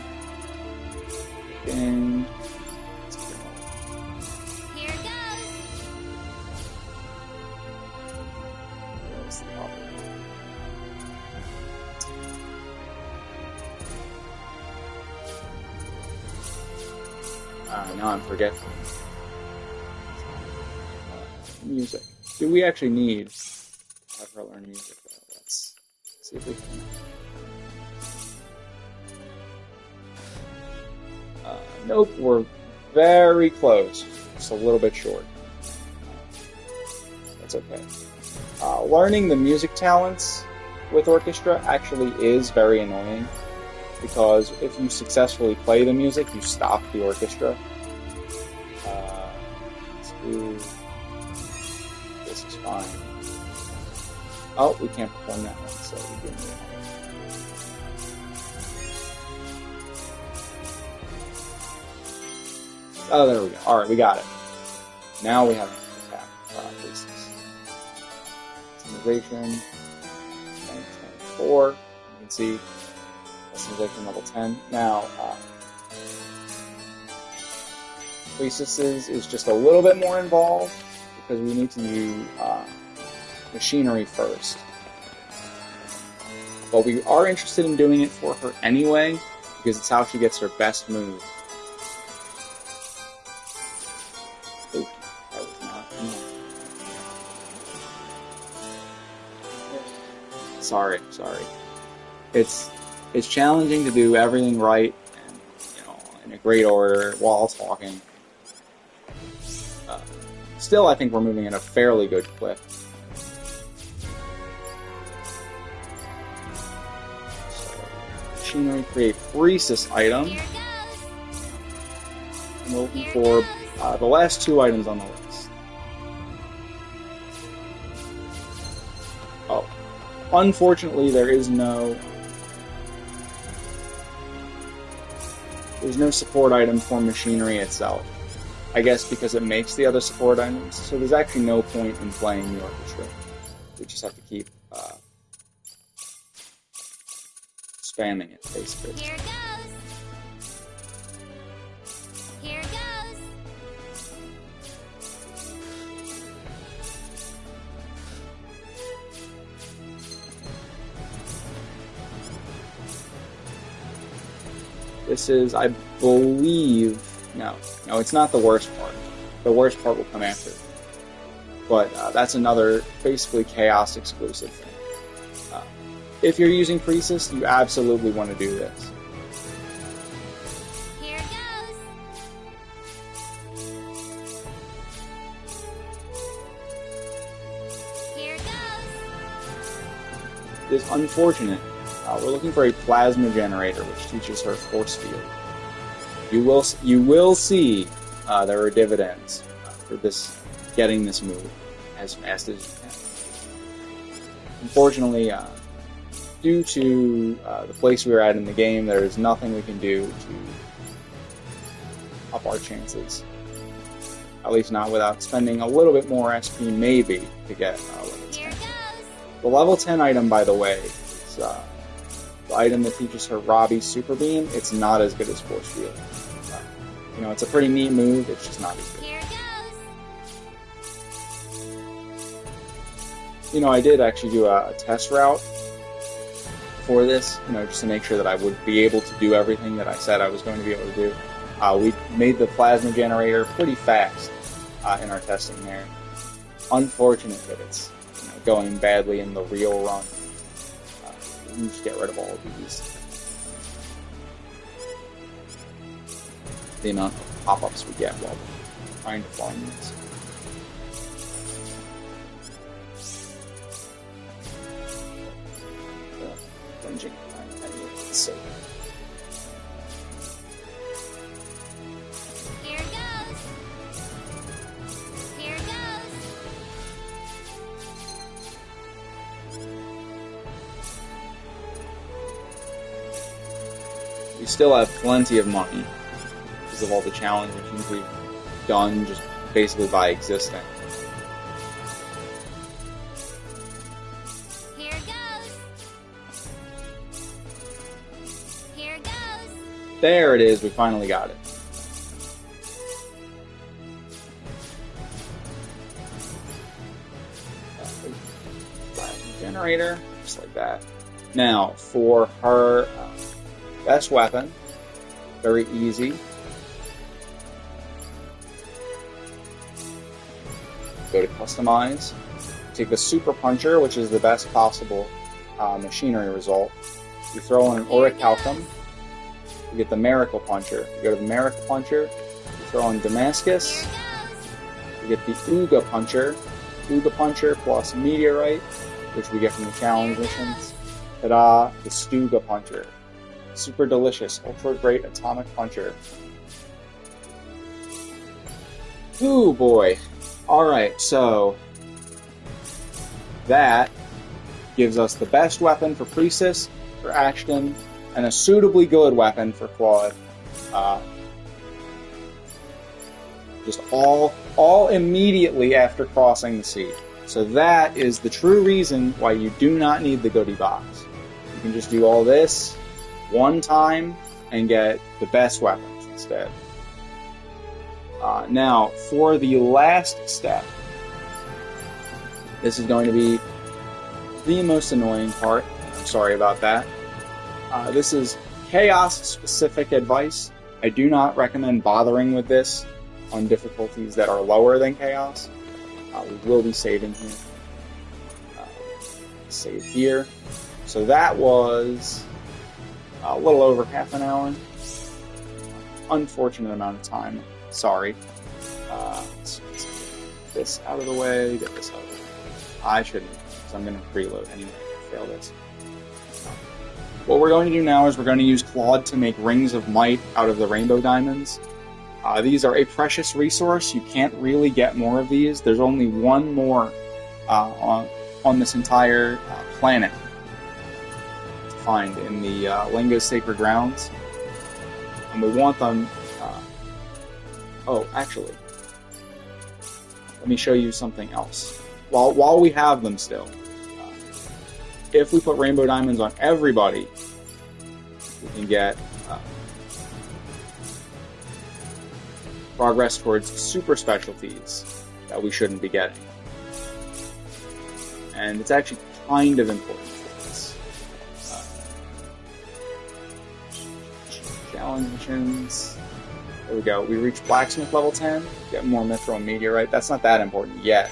And Here goes. where's the other one? Now I'm forgetful. Music. Do we actually need to have her learn music though? Let's see if we can. Nope, we're very close. Just a little bit short. That's okay. Learning the music talents with Orchestra actually is very annoying, because if you successfully play the music, you stop the orchestra. Let's do... This is fine. Oh, we can't perform that one, so we do it. Oh, there we go. Alright, we got it. Now we have an attack. Precis. Customization. 24. You can see customization level 10. Now, Precis is just a little bit more involved, because we need to do machinery first. But we are interested in doing it for her anyway, because it's how she gets her best move. Oop, that was not enough. Sorry. It's challenging to do everything right and, in a great order while talking. Still, I think we're moving at a fairly good clip. Machinery, create Precis item. Here goes. And we're looking for the last two items on the list. Oh, unfortunately, there's no support item for machinery itself. I guess because it makes the other support items, so there's actually no point in playing the orchestra. We just have to keep spamming it, basically. Here goes. Here goes. This is, I believe... No, it's not the worst part. The worst part will come after. But that's another, basically, Chaos exclusive thing. If you're using Precis, you absolutely want to do this. Here goes. Here goes. It's unfortunate. We're looking for a plasma generator, which teaches her force field. You will see there are dividends for getting this move as fast as you can. Unfortunately, due to the place we are at in the game, there is nothing we can do to up our chances. At least not without spending a little bit more SP, maybe, to get level 10. The level 10 item, by the way, is the item that teaches her Robbie's Super Beam. It's not as good as Force Field. It's a pretty neat move, it's just not as good. Here goes. I did actually do a test route for this, just to make sure that I would be able to do everything that I said I was going to be able to do. We made the plasma generator pretty fast in our testing there. Unfortunate that it's going badly in the real run. We need to get rid of all of these. The amount of pop-ups we get while trying to farm this. Ranging so Here goes. Here goes. we still have plenty of money because of all the challenge missions we've done just basically by existing. Here goes. Here goes. There it is, we finally got it. Generator, just like that. Now, for her best weapon, very easy. Go to Customize. Take the Super Puncher, which is the best possible machinery result. You throw in an Orichalcum. You get the Miracle Puncher. You go to the Miracle Puncher. You throw in Damascus. You get the Ooga Puncher. Ooga Puncher plus Meteorite, which we get from the challenge missions. Ta-da! The SDUGA Puncher. Super delicious, ultra great atomic puncher. Ooh boy. Alright, so that gives us the best weapon for Precis, for Ashton, and a suitably good weapon for Claude. Just all immediately after crossing the sea. So that is the true reason why you do not need the goodie box. You can just do all this one time and get the best weapons instead. Now, for the last step, this is going to be the most annoying part. I'm sorry about that. This is Chaos-specific advice. I do not recommend bothering with this on difficulties that are lower than Chaos. We will be saving here. Save here. So that was a little over half an hour. Unfortunate amount of time. Sorry. Let's get this out of the way. Get this out of the way. I shouldn't, because I'm going to preload anyway. Fail this. What we're going to do now is we're going to use Claude to make Rings of Might out of the Rainbow Diamonds. These are a precious resource. You can't really get more of these. There's only one more on this entire planet to find in the Lingo's Sacred Grounds. And we want them... oh, actually, let me show you something else. While we have them still, if we put Rainbow Diamonds on everybody, we can get progress towards super specialties that we shouldn't be getting. And it's actually kind of important for this. Challenge missions. There we go. We reach Blacksmith level 10. Get more Mithril and Meteorite. That's not that important yet.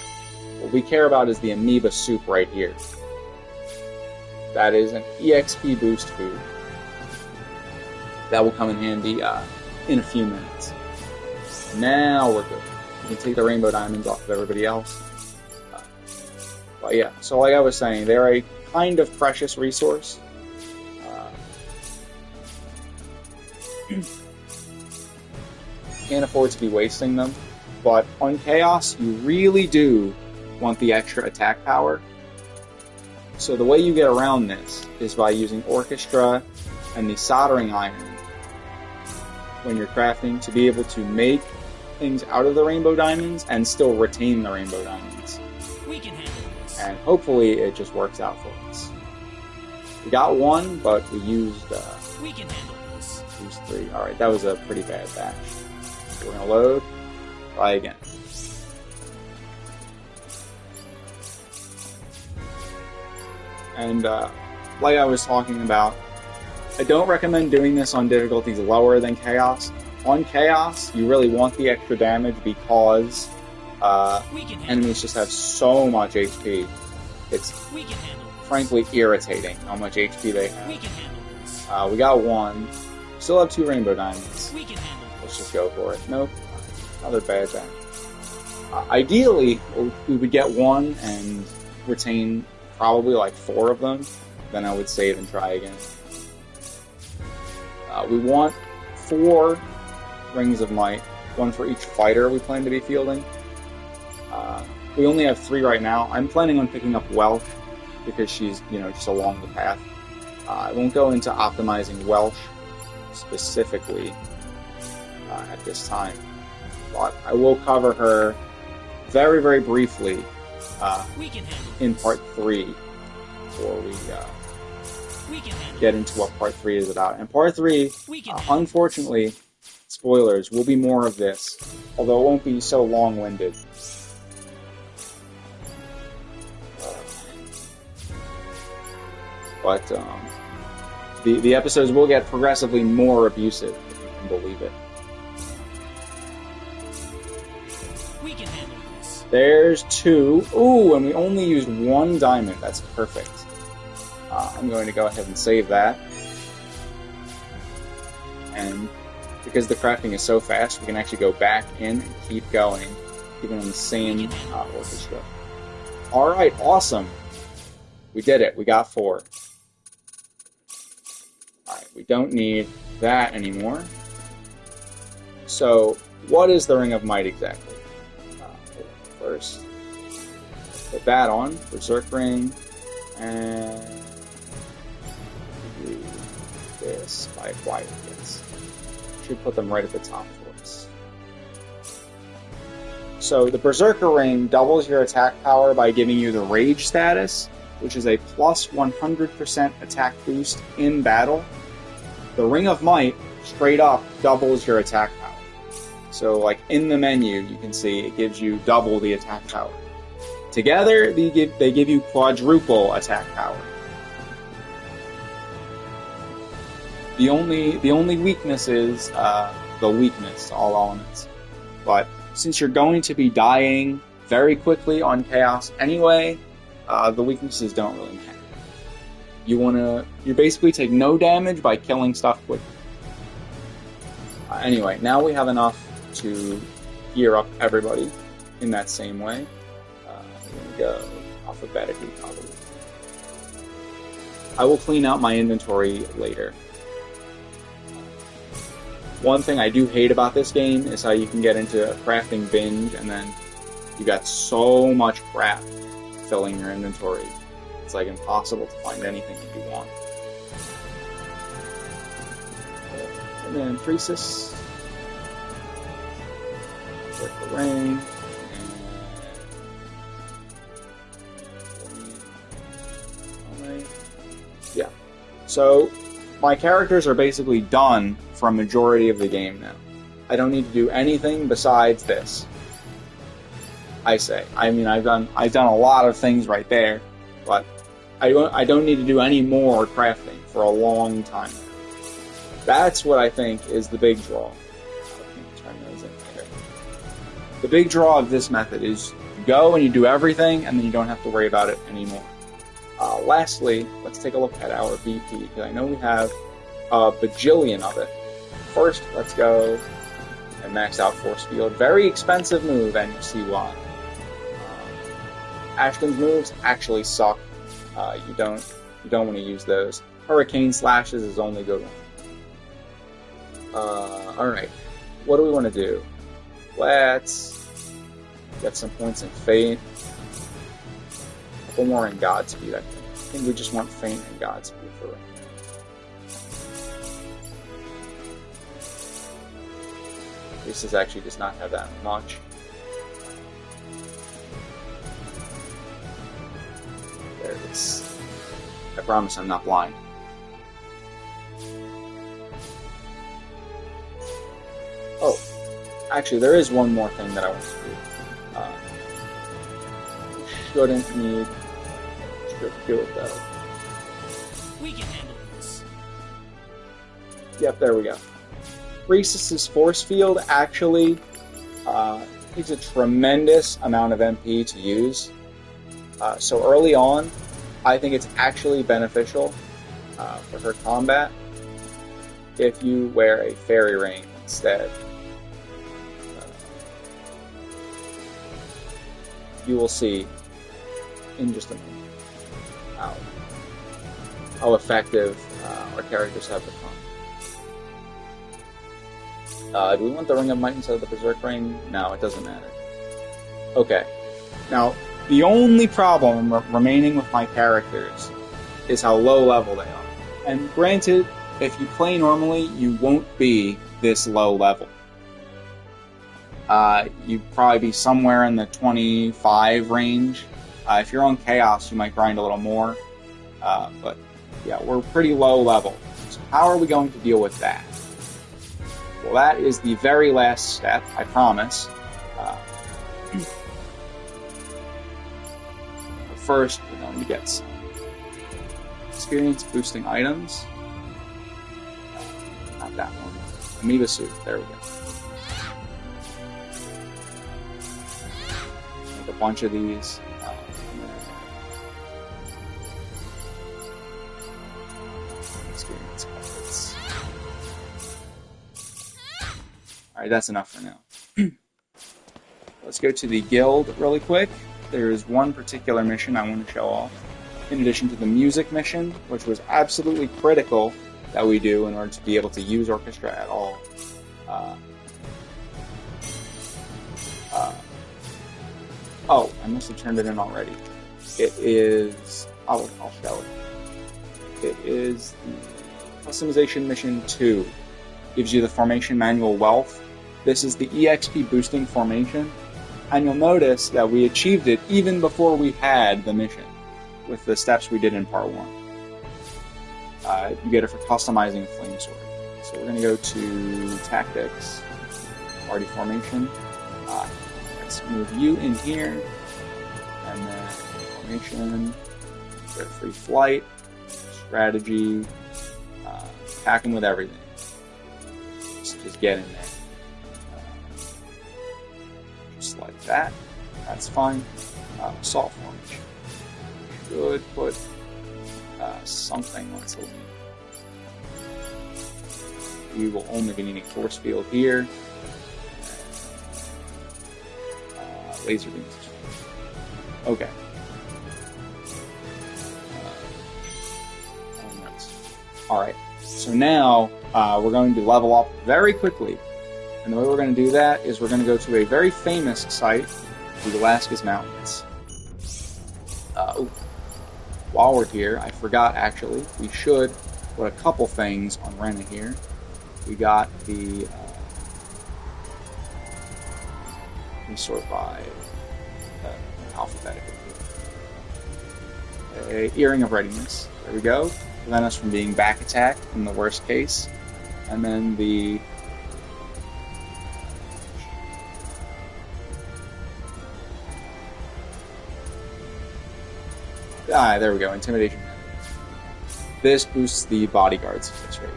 What we care about is the Amoeba Soup right here. That is an EXP boost food. That will come in handy in a few minutes. Now we're good. We can take the Rainbow Diamonds off of everybody else. But yeah, so like I was saying, they're a kind of precious resource. Can't afford to be wasting them. But on Chaos, you really do want the extra attack power. So the way you get around this is by using Orchestra and the soldering iron when you're crafting to be able to make things out of the Rainbow Diamonds and still retain the Rainbow Diamonds. We can handle this. And hopefully it just works out for us. We got one, but we used We can handle this. used three. Alright, that was a pretty bad batch. We're gonna load. Try again. And like I was talking about, I don't recommend doing this on difficulties lower than Chaos. On Chaos, you really want the extra damage because enemies just have so much HP. It's frankly irritating how much HP they have. We got one. Still have 2 Rainbow Diamonds. Let's just go for it. Nope. Another bad damage. Ideally, we would get one and retain probably like 4 of them. Then I would save and try again. We want 4 Rings of Might, 1 for each fighter we plan to be fielding. We only have 3 right now. I'm planning on picking up Welsh because she's, just along the path. I won't go into optimizing Welsh specifically at this time, but I will cover her very, very briefly in part 3 before we We can handle get into what part 3 is about. And part 3, We can handle unfortunately, spoilers, will be more of this, although it won't be so long-winded. But the episodes will get progressively more abusive, if you can believe it. We can handle this. There's 2. Ooh, and we only used 1 diamond. That's perfect. I'm going to go ahead and save that. And because the crafting is so fast, we can actually go back in and keep going, even on the same orchestra. Alright, awesome. We did it. We got 4. Alright, we don't need that anymore. So, what is the Ring of Might exactly? First, put that on, Berserker Ring, and do this by acquiring this. Should put them right at the top for us. So the Berserker Ring doubles your attack power by giving you the Rage status, which is a plus 100% attack boost in battle. The Ring of Might straight up doubles your attack power. So, like, in the menu, you can see it gives you double the attack power. Together, they give you quadruple attack power. The only weakness is the weakness to all elements. But since you're going to be dying very quickly on Chaos anyway, the weaknesses don't really matter. You basically take no damage by killing stuff quickly. Anyway, now we have enough to gear up everybody in that same way. We're going to go alphabetically, probably. I will clean out my inventory later. One thing I do hate about this game is how you can get into a crafting binge and then you got so much crap filling your inventory. It's like impossible to find anything that you want. And then Precis. Work the ring. And yeah. So my characters are basically done for a majority of the game now. I don't need to do anything besides this. I say. I mean, I've done a lot of things right there, but I don't need to do any more crafting for a long time. That's what I think is the big draw. Turn those in here. The big draw of this method is you go and you do everything, and then you don't have to worry about it anymore. Lastly, let's take a look at our BP, because I know we have a bajillion of it. First, let's go and max out Force Field. Very expensive move, and you see why. Ashton's moves actually suck. You don't want to use those. Hurricane Slashes is only good one. Alright. What do we want to do? Let's get some points in Fate. A couple more in Godspeed, I think. I think we just want Feint and Godspeed for right now. This actually does not have that much. There it is. I promise I'm not blind. Oh, actually, there is one more thing that I want to do. Shouldn't need to do it though. We can handle this. Yep, there we go. Precis' Force Field actually takes a tremendous amount of MP to use. So early on, I think it's actually beneficial for her combat if you wear a Faerie ring instead. You will see in just a moment how effective our characters have become. Do we want the Ring of Might instead of the Berserker Ring? No, it doesn't matter. Okay. Now, the only problem remaining with my characters is how low level they are. And granted, if you play normally, you won't be this low level. You'd probably be somewhere in the 25 range. If you're on Chaos, you might grind a little more. But Yeah, we're pretty low level. So how are we going to deal with that? Well, that is the very last step, I promise. First, we're going to get some experience boosting items. Not that one. Amoeba suit. There we go. Make a bunch of these. Experience buckets. Alright, that's enough for now. Let's go to the guild really quick. There's one particular mission I want to show off, in addition to the music mission, which was absolutely critical that we do in order to be able to use Orchestra at all. Oh, I must have turned it in already. It is... I'll show it. It is the Customization Mission 2. Gives you the Formation Manual Wealth. This is the EXP boosting formation. And you'll notice that we achieved it even before we had the mission, with the steps we did in Part 1. You get it for customizing Flame Sword. So we're going to go to Tactics, Party Formation. Let's move you in here, and then Formation, get Free Flight, Strategy, attack them with everything. Just get in there. Just like that. That's fine. Assault Formation. Should put something on Silvance. We will only be needing Force Field here. Laser beams. Okay. Alright. So now we're going to level up very quickly. And the way we're going to do that is we're going to go to a very famous site, the Lasgus Mountains. While we're here, I forgot actually, we should put a couple things on Rena here. We got the... let me sort by alphabetically here. Earring of Readiness. There we go. Prevent us from being back attacked in the worst case. And then the... there we go. Intimidation. This boosts the bodyguard's success rate.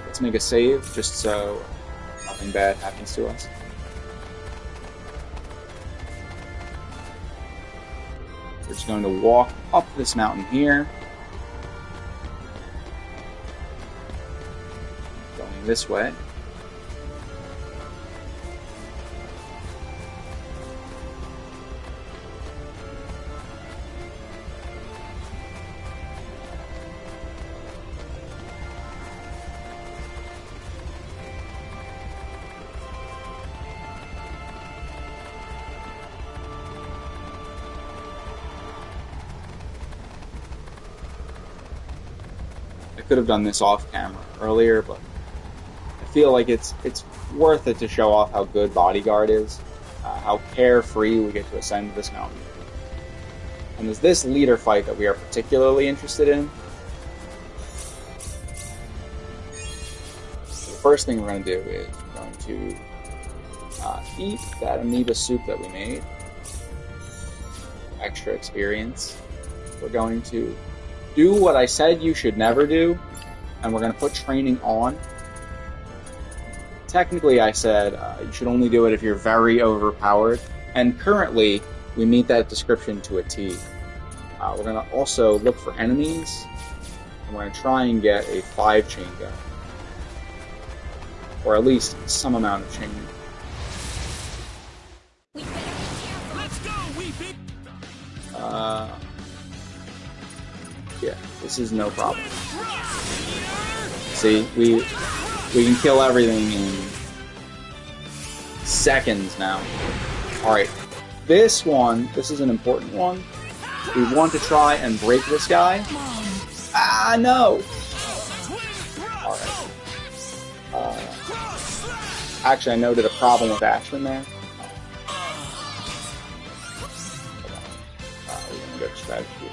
Let's make a save, just so nothing bad happens to us. We're just going to walk up this mountain here. Going this way. Could have done this off camera earlier, but I feel like it's worth it to show off how good Bodyguard is, how carefree we get to ascend this mountain. And there's this leader fight that we are particularly interested in. So the first thing we're going to do is we're going to eat that amoeba soup that we made. Extra experience. We're going to do what I said you should never do, and we're going to put training on. Technically, I said you should only do it if you're very overpowered, and currently, we meet that description to a T. We're going to also look for enemies, and we're going to try and get a 5-chain gun. Or at least some amount of chain. Let's go, we big. Yeah, this is no problem. See, we can kill everything in seconds now. Alright, this is an important one. We want to try and break this guy. Ah, no! Alright. Actually, I noted a problem with Ashton there. We're going to go to strategy.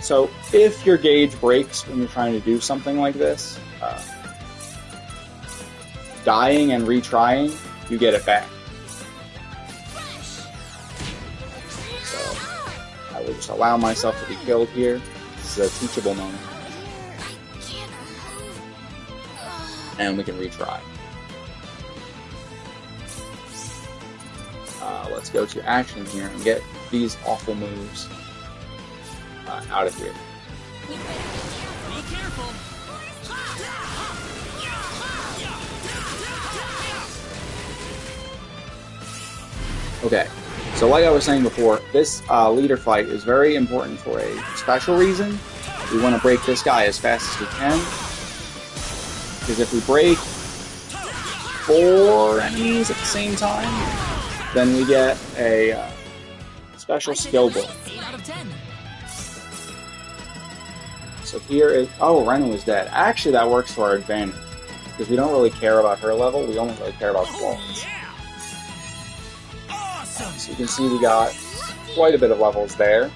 So if your gauge breaks when you're trying to do something like this, dying and retrying, you get it back. So I will just allow myself to be killed here. This is a teachable moment. And we can retry. Let's go to action here and get these awful moves out of here. Be careful. Okay, so like I was saying before, this leader fight is very important for a special reason. We want to break this guy as fast as we can, because if we break 4 enemies at the same time, then we get a special skill book. 8 out of 10. So here is... Oh, Rena is dead. Actually, that works to our advantage, because we don't really care about her level, we only really care about Claude's. Yeah. Awesome. So you can see we got quite a bit of levels there.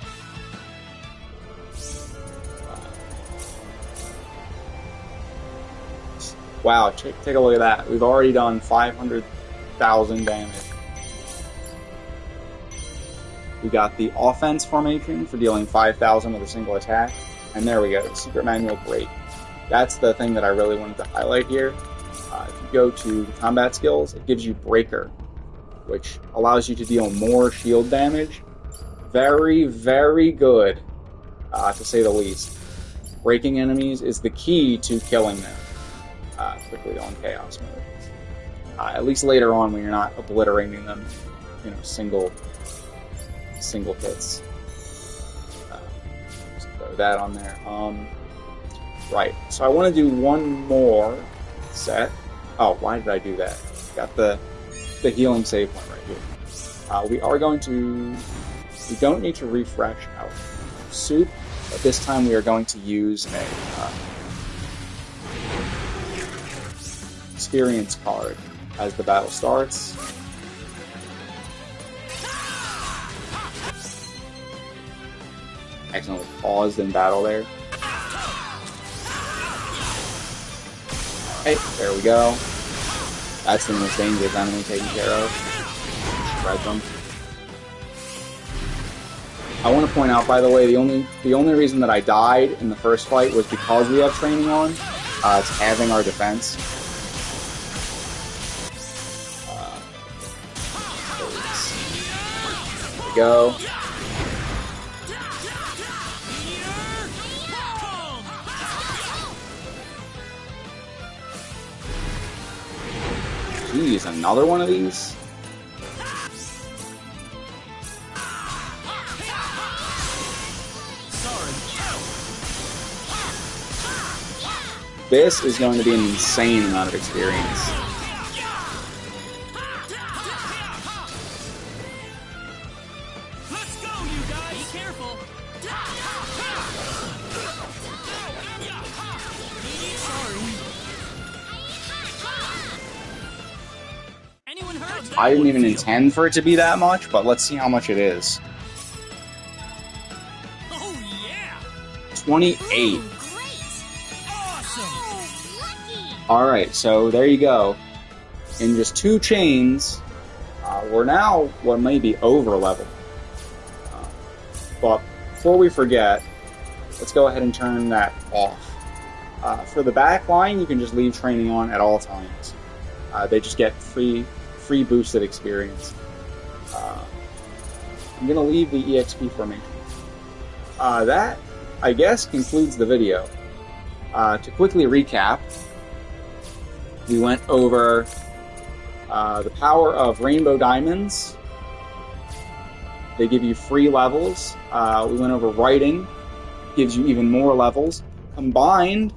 Wow, take a look at that. We've already done 500,000 damage. We got the offense formation for dealing 5,000 with a single attack. And there we go, the secret manual break. That's the thing that I really wanted to highlight here. If you go to combat skills, it gives you Breaker, which allows you to deal more shield damage. Very, very good, to say the least. Breaking enemies is the key to killing them quickly on Chaos mode. At least later on when you're not obliterating them, single hits. Just throw that on there. Right, so I want to do one more set. Oh, why did I do that? Got the healing save point right here. We don't need to refresh our soup, but this time we are going to use a experience card as the battle starts. Accidentally paused in battle there. Hey, there we go. That's the most dangerous enemy taken care of. Shred them. I want to point out, by the way, the only reason that I died in the first fight was because we have training on. It's halving our defense. There we go. Jeez, another one of these? This is going to be an insane amount of experience. Let's go, you guys. Be careful. Sorry. Anyone hurt? I didn't even intend for it to be that much, but let's see how much it is. Oh yeah. 28. Awesome. Alright, so there you go. In just 2 chains, we're now what may be over level. But before we forget, let's go ahead and turn that off. For the back line, you can just leave training on at all times. They just get free boosted experience. I'm going to leave the EXP formation. That, I guess, concludes the video. To quickly recap, we went over the power of Rainbow Diamonds. They give you free levels. We went over Writing, gives you even more levels. Combined,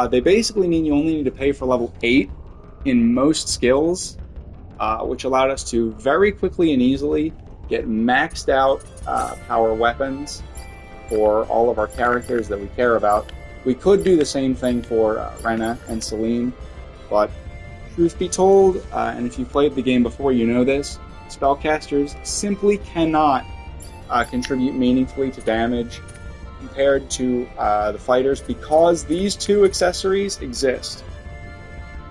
they basically mean you only need to pay for level 8 in most skills, which allowed us to very quickly and easily get maxed out power weapons for all of our characters that we care about. We could do the same thing for Rena and Celine, but truth be told, and if you've played the game before, you know this, spellcasters simply cannot contribute meaningfully to damage compared to the fighters because these two accessories exist.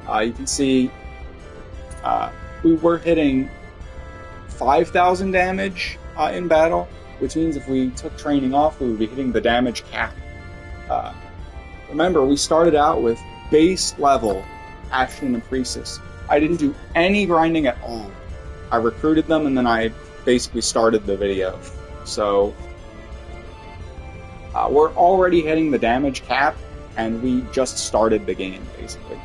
You can see we were hitting 5,000 damage in battle, which means if we took training off, we would be hitting the damage cap. Remember, we started out with base level Ashton and Precis. I didn't do any grinding at all. I recruited them and then I basically started the video. So we're already hitting the damage cap and we just started the game, basically.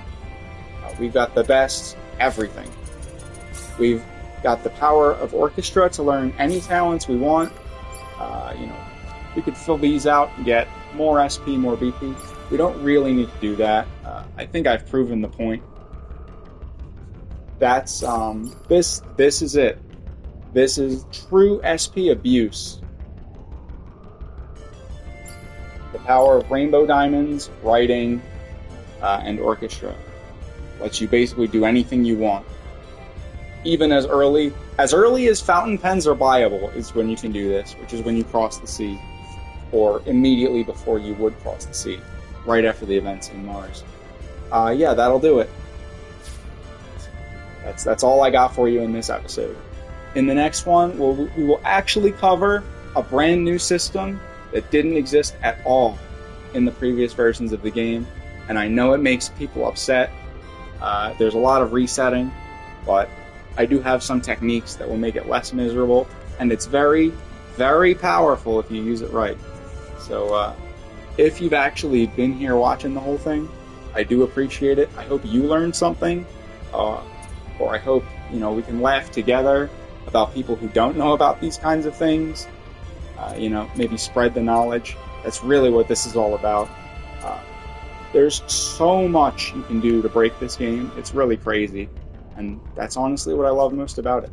We've got the best everything. We've got the power of Orchestra to learn any talents we want. We could fill these out and get more SP, more BP. We don't really need to do that. I think I've proven the point. That's this is it. This is true SP abuse. The power of Rainbow Diamonds, Writing, and Orchestra lets you basically do anything you want. Even as early as fountain pens are buyable is when you can do this, which is when you cross the sea, or immediately before you would cross the sea, right after the events in Mars. Yeah, that'll do it. That's all I got for you in this episode. In the next one, we will actually cover a brand new system that didn't exist at all in the previous versions of the game, and I know it makes people upset. There's a lot of resetting, but I do have some techniques that will make it less miserable, and it's very, very powerful if you use it right. So, if you've actually been here watching the whole thing, I do appreciate it. I hope you learned something, or I hope, we can laugh together about people who don't know about these kinds of things. Maybe spread the knowledge. That's really what this is all about. There's so much you can do to break this game. It's really crazy. And that's honestly what I love most about it.